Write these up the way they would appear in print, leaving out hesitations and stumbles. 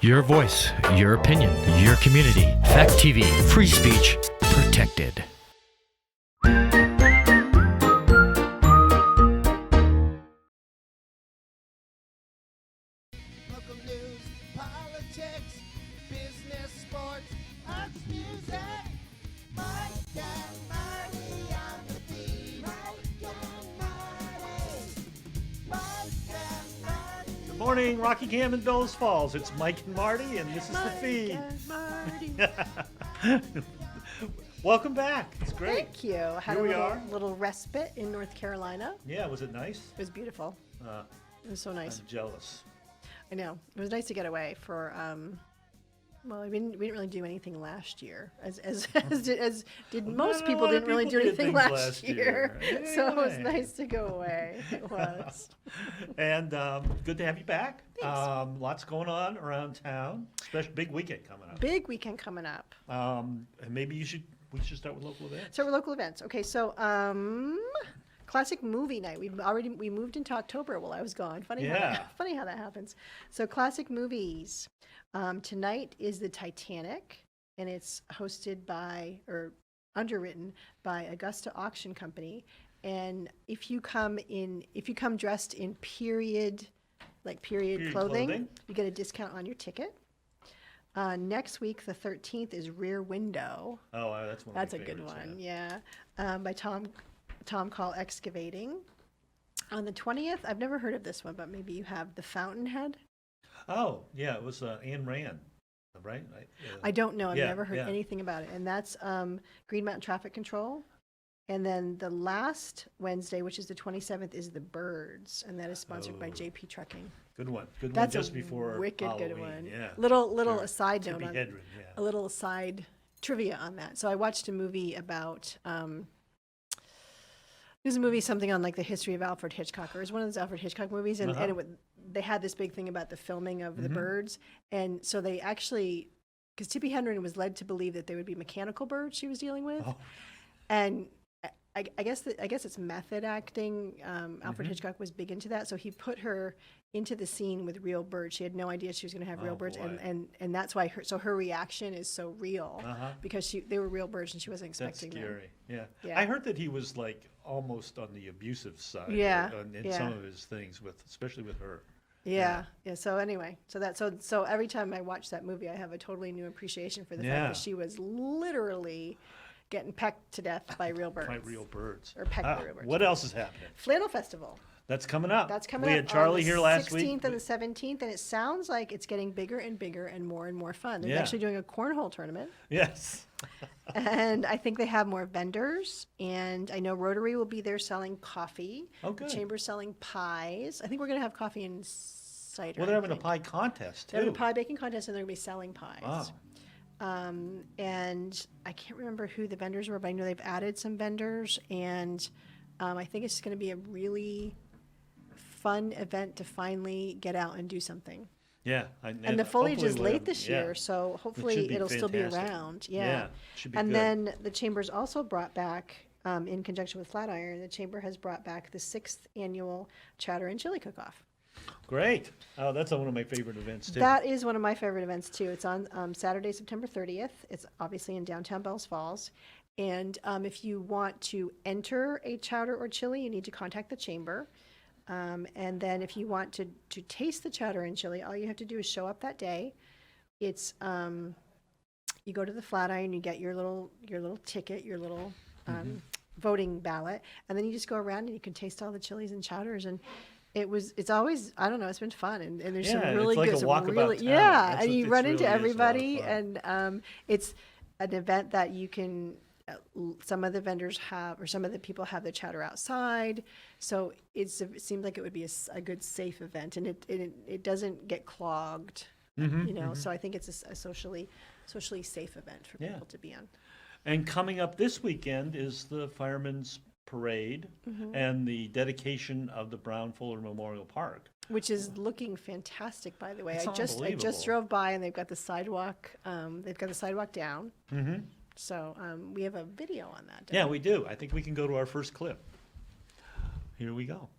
Your voice, your opinion, your community. Fact TV, free speech protected. Local news, politics, business, sports, arts, music. Mike and Marty on the beat. Mike and Marty. Mike and Marty. Good morning, Rockingham and Bellows Falls. It's Mike and Marty, and this is the feed. Welcome back. It's great. Thank you. Had Here we a are. little respite in North Carolina. Yeah, was it nice? It was beautiful. It was so nice. I'm jealous. I know. It was nice to get away for. Well, we didn't really do anything last year, as did most a people lot of didn't really people do did anything things last year. So it was Yeah. nice to go away. It was. And good to have you back. Thanks. Lots going on around town. Special big weekend coming up. Big weekend coming up. And maybe we should start with local events. So we're local events. Okay, so classic movie night. We moved into October while I was gone. Funny how that happens. So classic movies. Tonight is the Titanic, and it's hosted by or underwritten by Augusta Auction Company. And if you come dressed in period clothing, you get a discount on your ticket. Next week, the 13th, is Rear Window. Oh, that's one of That's my a good favorites, one, yeah. By Tom Call Excavating. On the 20th, I've never heard of this one, but maybe you have The Fountainhead. Oh, yeah, it was Ayn Rand, right? I don't know. I've yeah, never heard yeah. anything about it. And that's Green Mountain Traffic Control. And then the last Wednesday, which is the 27th, is The Birds, and that is sponsored by JP Trucking. Good one. Good That's one just a before wicked Halloween. good one. Yeah. Little Sure. aside note Tippi on Hedren, yeah. a little aside trivia on that. So I watched a movie about there's a movie something on like the history of Alfred Hitchcock, or it was one of those Alfred Hitchcock movies, and they had this big thing about the filming of the birds, and so they actually, because Tippi Hedren was led to believe that they would be mechanical birds she was dealing with, and I guess it's method acting. Alfred Hitchcock was big into that, so he put her into the scene with real birds. She had no idea she was going to have real birds, boy. and that's why her reaction is so real, because they were real birds and she wasn't That's expecting scary. them. Yeah. I heard that he was like almost on the abusive side. Yeah, in some of his things, especially with her. Yeah. So anyway, so every time I watch that movie, I have a totally new appreciation for the fact Yeah. that she was literally getting pecked to death by real birds. By real birds. Or pecked by real birds. What else is happening? Flannel Festival. That's coming up. That's coming we up. had Charlie on here the last 16th week. and the 17th, and it sounds like it's getting bigger and bigger and more fun. They're Yeah. actually doing a cornhole tournament, Yes. and I think they have more vendors. And I know Rotary will be there selling coffee. Oh, good. The Chamber's selling pies. I think we're going to have coffee and cider. Well, they're I having a think. pie contest too. They're having a pie baking contest, and they're going to be selling pies. Wow. And I can't remember who the vendors were, but I know they've added some vendors, and I think it's going to be a really fun event to finally get out and do something. Yeah. And the foliage hopefully is we'll late have- this yeah. year, so hopefully should be it'll still be fantastic. around. Yeah, Yeah. should be And good. then the Chamber's also brought back, in conjunction with Flatiron, the Chamber has brought back the 6th annual Chowder and Chili Cook-Off. Great. Oh, that's one of my favorite events too. That is one of my favorite events too. It's on Saturday, September 30th. It's obviously in downtown Bells Falls. And if you want to enter a chowder or chili, you need to contact the chamber. And then if you want to taste the chowder and chili, all you have to do is show up that day. It's you go to the Flatiron, you get your little ticket, your little voting ballot, and then you just go around and you can taste all the chilies and chowders. And it's always, I don't know, it's been fun, and there's some Yeah, it's really like good, a some walkabout really, town. yeah, It's and you it run really into is a lot of everybody, fun. and it's an event that you can. Some of the vendors have, or some of the people have their chowder outside, so it seems like it would be a good, safe event, and it doesn't get clogged, So I think it's a socially safe event for Yeah. people to be on. And coming up this weekend is the Firemen's Parade and the dedication of the Brown Fuller Memorial Park. Which is looking fantastic, by the way. It's I just unbelievable. drove by, and they've got the sidewalk. They've got the sidewalk down. Mm-hmm. So we have a video on that. Yeah, we do. I think we can go to our first clip. Here we go.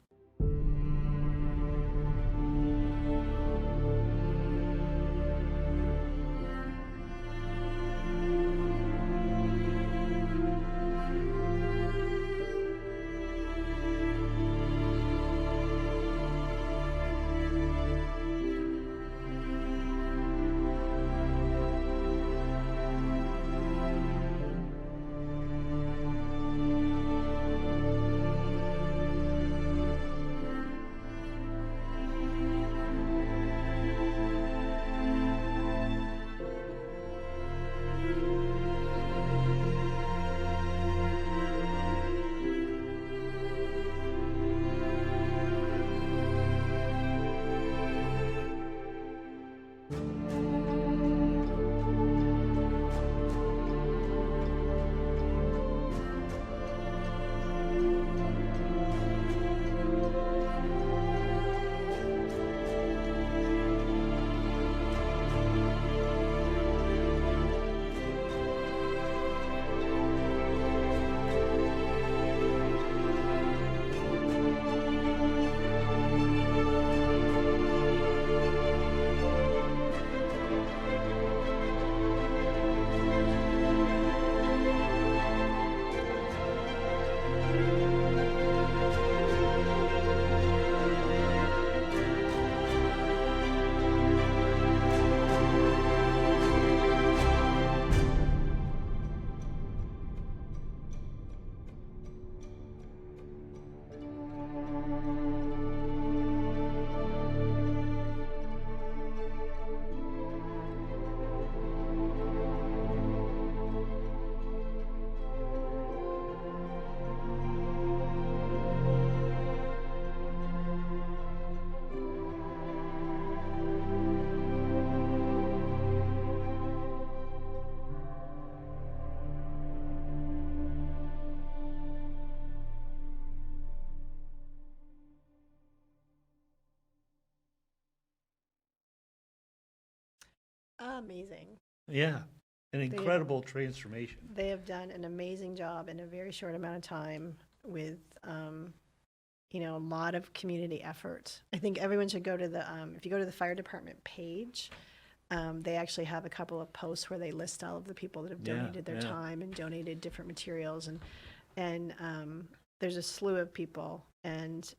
Amazing. Yeah, an incredible transformation. They have done an amazing job in a very short amount of time with, a lot of community effort. I think everyone should go to if you go to the fire department page, they actually have a couple of posts where they list all of the people that have donated their time and donated different materials, and there's a slew of people, and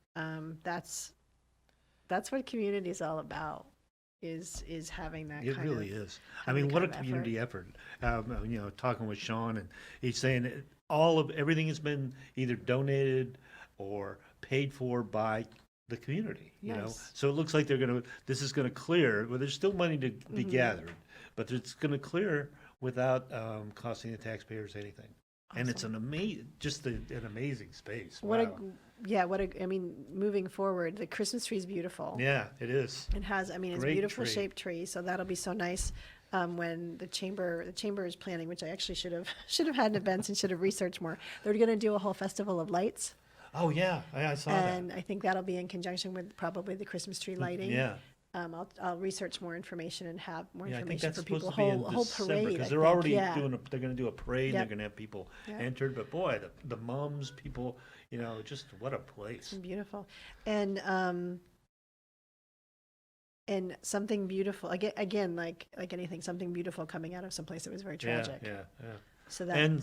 that's what community is all about. Is having that. It kind really of, is. I having mean, that what a kind of community effort. Talking with Sean, and he's saying that everything has been either donated or paid for by the community. You know, Nice. so it looks like this is gonna clear. Well, there's still money to be gathered, but it's gonna clear without costing the taxpayers anything. And it's an amazing space. Wow. Moving forward, the Christmas tree is beautiful. Yeah, it is. It has, it's a Great beautiful tree. shaped tree, so that'll be so nice when the chamber is planning, which I actually should have had in advance and should have researched more. They're going to do a whole festival of lights, Oh yeah, I saw and I think that'll be in conjunction with probably the Christmas tree that. lighting. Yeah. I'll research more information and have more Yeah, I think information that's for people. supposed to be in A whole December, parade. because I they're think, already yeah. they're gonna do a parade, and Yep. they're gonna have people Yep. entered, but boy, the mums, people, just what a place. Beautiful, and something beautiful again, like anything, something beautiful coming out of someplace that was very tragic. Yeah. So that And,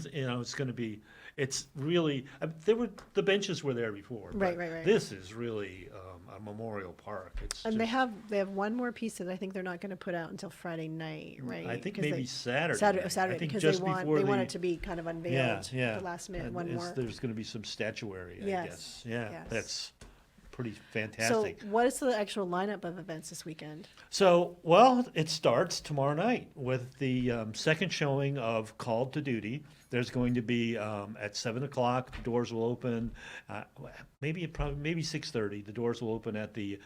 it's really, the benches were there before. Right, but right. This is really a memorial park. It's and they just- have one more piece that I think they're not going to put out until Friday night, right? I think 'Cause maybe they- Saturday. Saturday, I think because just they want before it to be kind of unveiled yeah. at the last minute. And One more. there's gonna be some statuary, I Yes, guess. Yeah, yes. that's pretty So, fantastic. what is the actual lineup of events this weekend? So, well, it starts tomorrow night with the second showing of Called to Duty. There's going to be at 7 o'clock. The doors will open. Maybe 6:30. The doors will open at the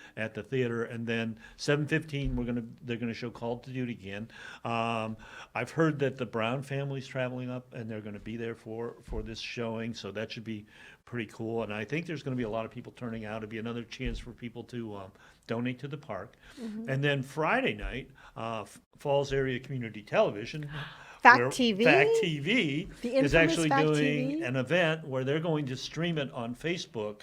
theater, and then 7:15 they're gonna show Called to Duty again. I've heard that the Brown family's traveling up, and they're going to be there for this showing, so that should be pretty cool. And I think there's going to be a lot of people turning out. It'll be another chance for people to donate to the park. Mm-hmm. And then Friday night, Falls Area Community Television. Fact where TV? Fact TV The is infamous actually Fact doing TV? an event where they're going to stream it on Facebook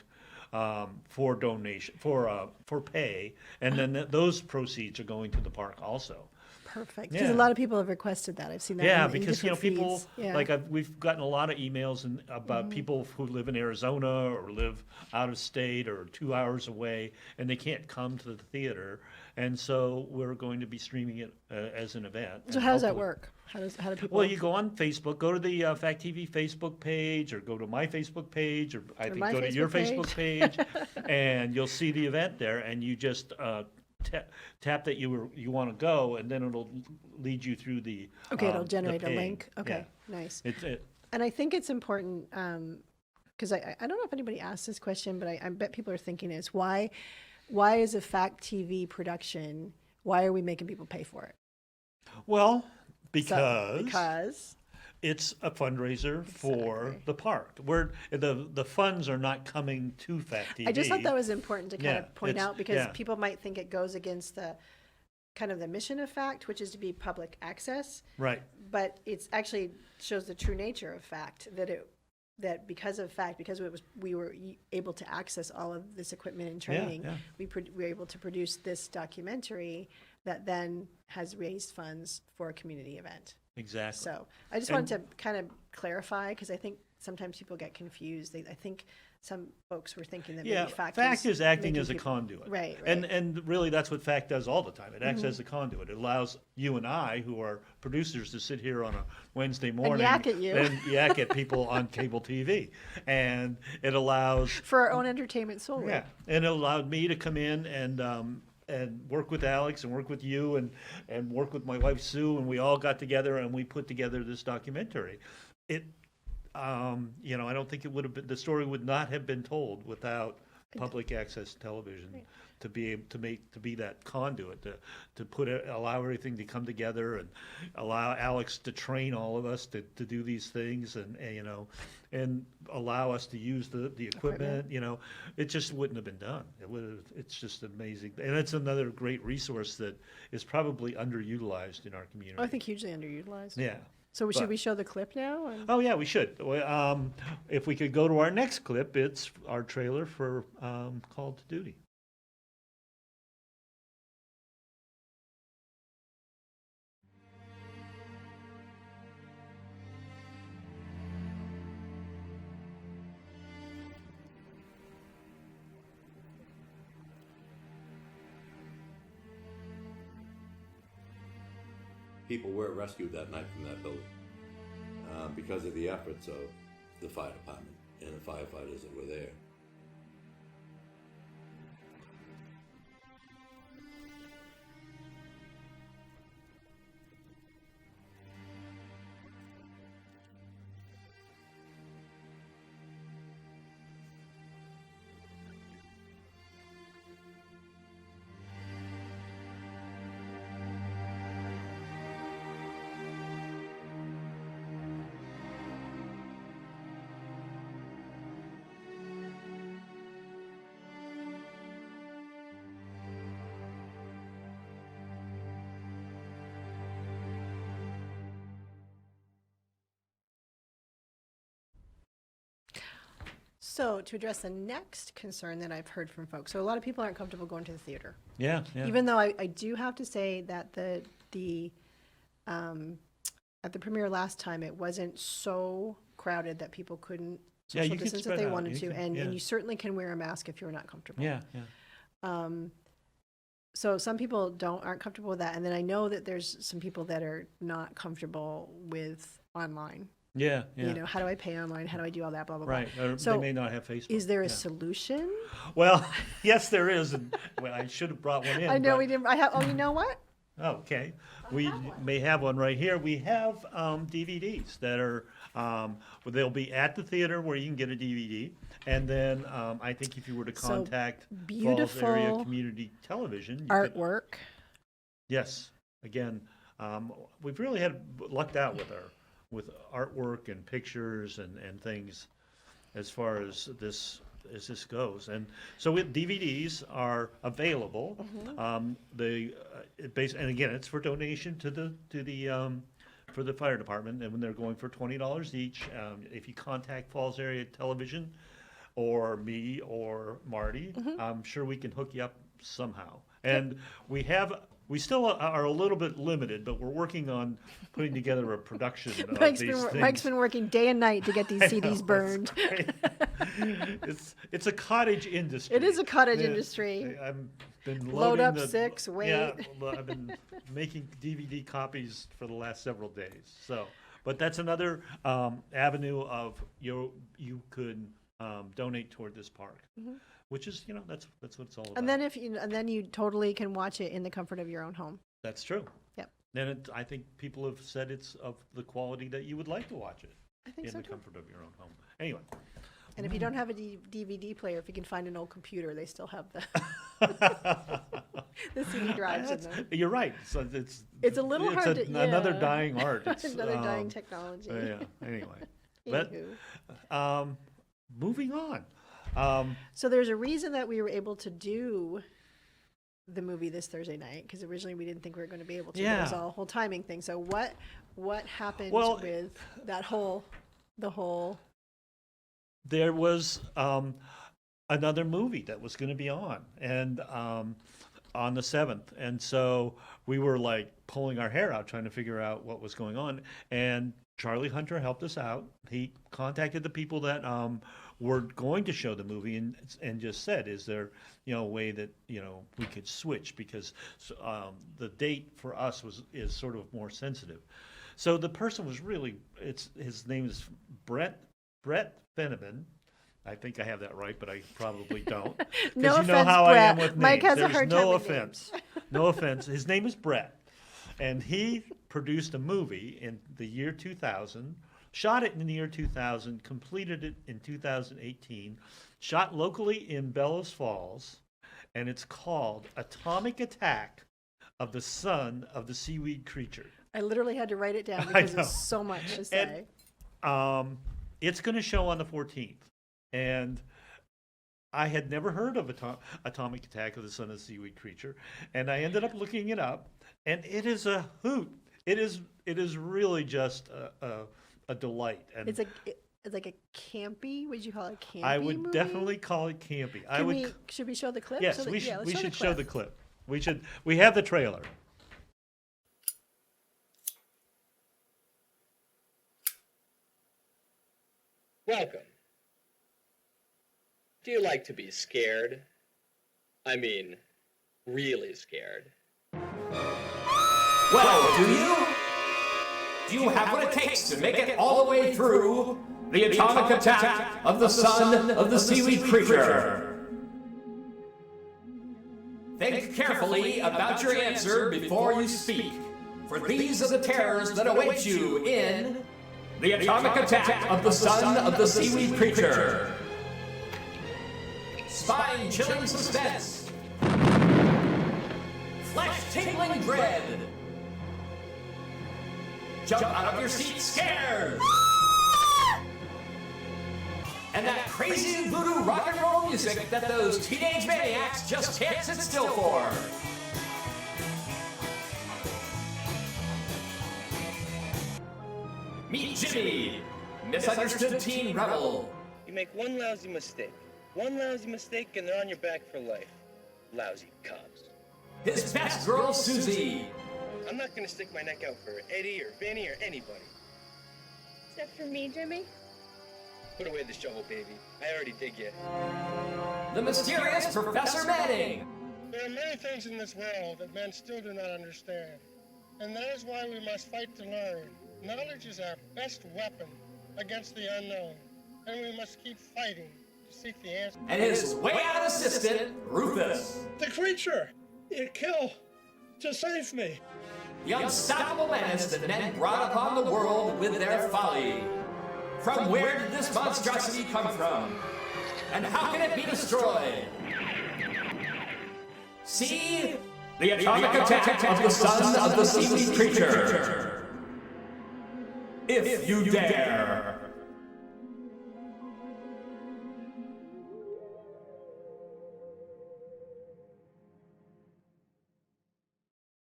for donation for pay, and then those proceeds are going to the park also. Perfect. Because a Yeah. lot of people have requested that. I've seen that. Yeah, in because different people feeds. Yeah. like we've gotten a lot of emails about people who live in Arizona or live out of state or 2 hours away, and they can't come to the theater, and so we're going to be streaming it as an event. So and how does that hopefully- work? How do people? Well, you go on Facebook, go to the Fact TV Facebook page, or go to my Facebook page, or I think my go to your Facebook Facebook page, and you'll see the event there, and you just tap that you want to go, and then it'll lead you through the Okay, it'll the generate a page. link. Okay, Yeah. nice. It, And I think it's important because I don't know if anybody asked this question, but I bet people are thinking is why is a Fact TV production? Why are we making people pay for it? well, So- because because it's a fundraiser for Exactly. the park. Where the funds are not coming to Fact TV. I just thought that was important to kind Yeah, of point it's- out because yeah. people might think it goes against the kind of the mission of Fact, which is to be public access. right. But it's actually shows the true nature of Fact that because of Fact, because we were able to access all of this equipment and training, yeah. we were able to produce this documentary that then has raised funds for a community event. Exactly. So I just wanted to kind of clarify because I think sometimes people get confused. I think some folks were thinking that Yeah, maybe Fact is acting making as a people- conduit. Right, right. And really that's what Fact does all the time. It acts as a conduit. It allows you and I, who are producers, to sit here on a Wednesday morning yak at you. and yak at people on cable TV. And it allows for our own entertainment solely. yeah, and it allowed me to come in and work with Alex and work with you and work with my wife Sue, and we all got together and we put together this documentary. It I don't think it would have been, the story would not have been told without public access television to be able to be that conduit to allow everything to come together and allow Alex to train all of us to do these things and allow us to use the equipment. It just wouldn't have been done. It's just amazing, and it's another great resource that is probably underutilized in our community. I think hugely underutilized. Yeah. So should we show the clip now? Oh yeah, we should. If we could go to our next clip, it's our trailer for Call to Duty. People were rescued that night from that building because of the efforts of the fire department and the firefighters that were there. So to address the next concern that I've heard from folks, so a lot of people aren't comfortable going to the theater. Yeah. Even though I do have to say that the at the premiere last time, it wasn't so crowded that people couldn't Yeah, social you could distance if spread they out. wanted You to, can- and yeah. you certainly can wear a mask if you're not comfortable. Yeah. So some people aren't comfortable with that, and then I know that there's some people that are not comfortable with online. Yeah. How do I pay online? How do I do all that? Blah blah Right. blah. Or So they may not have Facebook. is there a Yeah. solution? Well, yes, there is. And, well, I should have brought one in. I know but- we didn't. I have. Oh, you know what? Okay. We may have one right here. We have DVDs that are, they'll be at the theater where you can get a DVD. And then I think if you were to So contact Falls Area beautiful Community Television. You could- Artwork. Yes. Again, we've really lucked out with artwork and pictures and things as far as this goes. And so DVDs are available. And again, it's for donation to the for the fire department, and when they're going for $20 each. If you contact Falls Area Television or me or Marty, I'm sure we can hook you up somehow. And we still are a little bit limited, but we're working on putting together a production of these things. Mike's been working day and night to get these I CDs know, that's burned. great. It's a cottage industry. It is a cottage Yeah, industry. I've been Load loading up 6, wait. Yeah, I've been making DVD copies for the last several days. So, but that's another avenue of you could donate toward this park, which is that's what it's all about. And then you totally can watch it in the comfort of your own home. That's true. Yep. And I think people have said it's of the quality that you would like to watch it I think in so the too. comfort of your own home. Anyway. And if you don't have a DVD player, if you can find an old computer, they still have the CD drives in them. You're right. So It's a little hard to- another yeah. dying art. It's, Another dying technology. Yeah. Anyway, but Anywho. moving on. So there's a reason that we were able to do the movie this Thursday night, because originally we didn't think we were going to be able to. Yeah. It was all a whole timing thing. So what happened Well, with the whole? There was another movie that was going to be on, and on the 7th, and so we were like pulling our hair out trying to figure out what was going on. And Charlie Hunter helped us out. He contacted the people that were going to show the movie and just said, "Is there a way that we could switch, because the date for us is sort of more sensitive." So the person was really his name is Brett Fenneman. I think I have that right, but I probably don't. No you know offense, how I am Brett. with names. Mike has a There's hard no time with offense. No offense. His name is Brett, and he produced a movie in the year 2000, shot it in the year 2000, completed it in 2018, shot locally in Bellows Falls, and it's called Atomic Attack of the Son of the Seaweed Creature. I literally had to write it down I because know. there's so much to say. It's going to show on the 14th, and I had never heard of Atomic Attack of the Son of the Seaweed Creature, and I ended up looking it up, and it is a hoot. It is really just a delight. And It's like a campy. Would you call it a campy? I would movie? definitely call it campy. Should we show the clip? Yes, So that- we yeah, should. let's We show should the show clip. the clip. We have the trailer. Welcome. Do you like to be scared? I mean, really scared. Well, do you? Do you have what it takes to make it all the way through the atomic attack of the son of the seaweed creature? Think carefully about your answer before you speak, for these are the terrors that await you in the atomic attack of the son of the seaweed creature. Spine-chilling suspense. Flesh-tingling dread. Jump out of your seat scared. And that crazy voodoo rock and roll music that those teenage maniacs just can't sit still for. Meet Jimmy, misunderstood teen rebel. You make one lousy mistake, and they're on your back for life. Lousy cops. His best girl, Susie. I'm not gonna stick my neck out for Eddie or Vinny or anybody. Except for me, Jimmy. Put away the shovel, baby. I already dig you. The mysterious Professor Manning. There are many things in this world that men still do not understand, and that is why we must fight to learn. Knowledge is our best weapon against the unknown, and we must keep fighting to seek the answer. And his way out assistant, Rufus. The creature! You kill to save me! The unstoppable menace that men brought upon the world with their folly. From where did this monstrosity come from? And how can it be destroyed? See the atomic attack of the son of the seaweed creature. If you dare.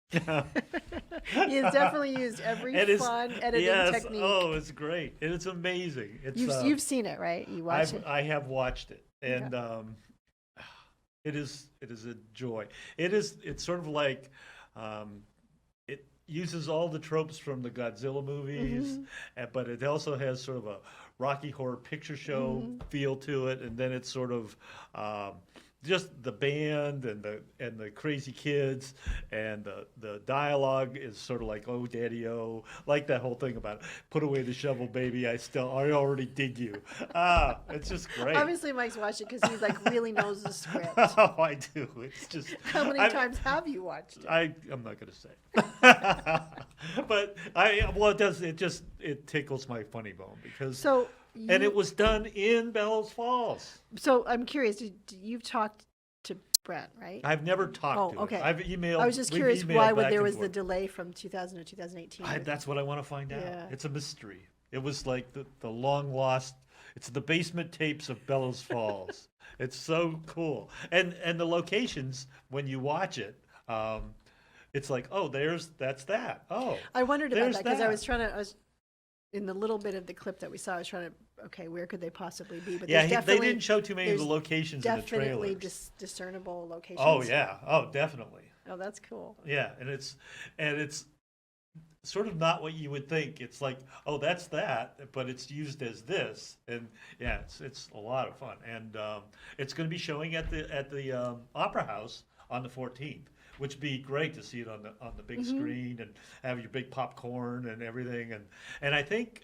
He has definitely used every fun editing technique. Oh, it's great. And it's amazing. It's, You've seen it, right? You watched it. I have watched it, and it is a joy. It's sort of like it uses all the tropes from the Godzilla movies, but it also has sort of a Rocky Horror Picture Show feel to it, and then it's sort of just the band and the crazy kids, and the dialogue is sort of like, oh daddy-o, like that whole thing about put away the shovel, baby, I already dig you. It's just great. Obviously Mike's watched it because he's like really knows the script. Oh, I do. It's just How many times have you watched it? I'm not going to say. But it tickles my funny bone because and it was done in Bellows Falls. So I'm curious, you've talked to Brent, right? I've never talked to okay. him. I've emailed. I was just curious why there was the delay from 2000 to 2018. That's what I want to find out. Yeah. It's a mystery. It was like the long lost. It's the basement tapes of Bellows Falls. It's so cool, and the locations when you watch it. It's like, oh, that's that. Oh, I wondered about that because I that. was in the little bit of the clip that we saw, I was trying to, okay, where could they possibly be? But Yeah, there's they definitely- didn't show too many of the there's locations in the definitely trailers. discernible locations. Oh yeah, oh definitely. Oh, that's cool. Yeah, and it's sort of not what you would think. It's like, oh, that's that, but it's used as this, and yeah, it's a lot of fun, and it's going to be showing at the Opera House on the 14th. Which would be great to see it on the big screen and have your big popcorn and everything, and I think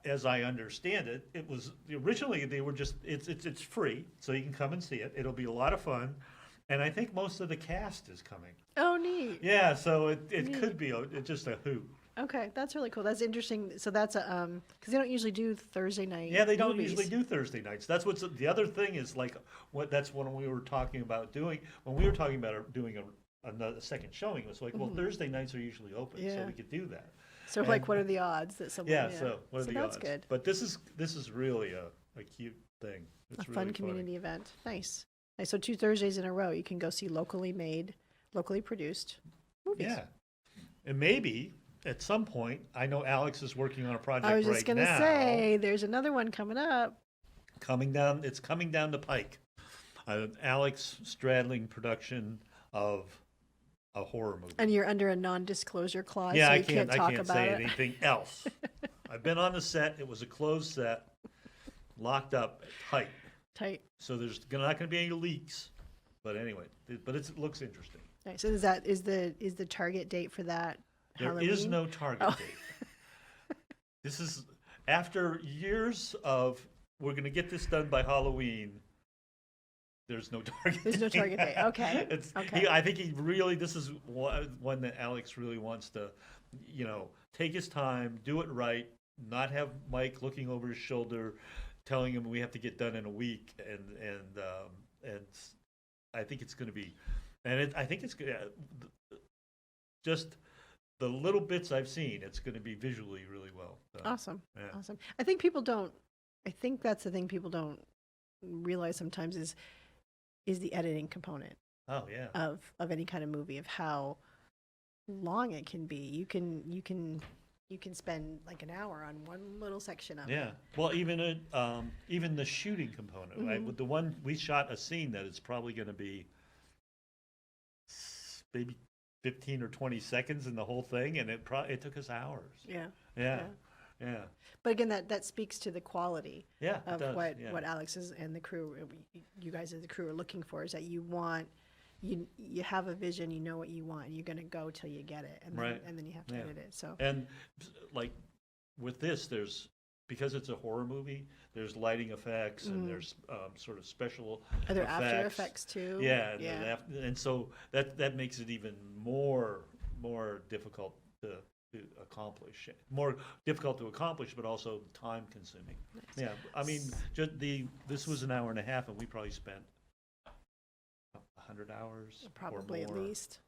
as I understand it, it was originally they were just it's free, so you can come and see it. It'll be a lot of fun, and I think most of the cast is coming. Oh, neat. Yeah, so it could be just a hoot. Okay, that's really cool. That's interesting. So that's a because they don't usually do Thursday night. Yeah, they don't movies. usually do Thursday nights. That's what's the other thing is like what that's when we were talking about doing when we were talking about doing a second showing. It was like, well, Thursday nights are usually open, so Yeah. we could do that. So like, what are the odds that someone? Yeah, so what are the that's odds? good. But this is really a cute thing. It's A really fun funny. community event. Nice. Nice. So 2 Thursdays in a row, you can go see locally made, locally produced movies. Yeah, and maybe at some point, I know Alex is working on a project I was right just gonna now. say, there's another one coming up. It's coming down the pike. Alex straddling production of a horror movie. And you're under a non-disclosure clause, Yeah, so I you can't talk about say it. anything else. I've been on the set. It was a closed set, locked up tight. Tight. So there's not going to be any leaks. But anyway, it looks interesting. Nice. So is the target date for that There Halloween? is no target date. This is after years of we're going to get this done by Halloween. There's no target. There's no target date. Okay. Okay. I think this is one that Alex really wants to, take his time, do it right, not have Mike looking over his shoulder, telling him we have to get done in a week, and I think it's going to be, I think it's just the little bits I've seen. It's going to be visually really well done. Awesome. Yeah. Awesome. I think that's the thing people don't realize sometimes is the editing component Oh yeah. of any kind of movie, of how long it can be. You can spend like an hour on one little section of it. Yeah. Well, even the shooting component, right? With the one we shot a scene that is probably going to be maybe 15 or 20 seconds in the whole thing, and it took us hours. Yeah. Yeah. Yeah. But again, that speaks to the quality Yeah, it of does, what yeah. what Alex and the crew, you guys as the crew, are looking for, is that you have a vision, you know what you want, and you're going to go till you get it, and then, Right. and then you have to Yeah. edit it. So And like with this, because it's a horror movie, there's lighting effects and there's sort of special are there after effects too? Yeah, Yeah. and so that makes it even more difficult to accomplish. More difficult to accomplish, but also time consuming. Yeah, I mean, this was an hour and a half, and we probably spent 100 hours, Probably or at more. least.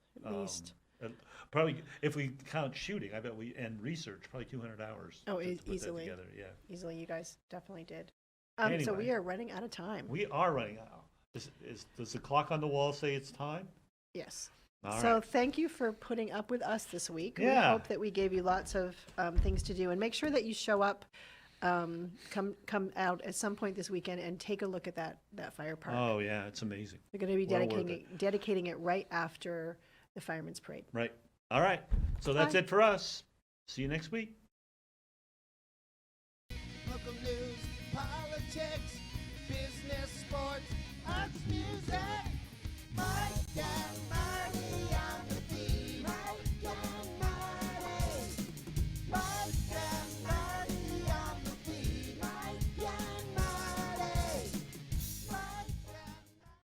Probably, if we count shooting, I bet and research, probably 200 hours. Oh, to put that easily. together. Yeah, Easily, you guys definitely did. So Anyway. we are running out of time. we are running out. Does the clock on the wall say it's time? Yes. All So right. thank you for putting up with us this week. We Yeah. hope that we gave you lots of things to do, and make sure that you show up, come out at some point this weekend and take a look at that fire park. Oh yeah, it's amazing. We're going to be well worth dedicating it right after the Fireman's Parade. Right. All right. So that's Bye. it for us. See you next week. Local news, politics, business, sports, arts, music. My dad.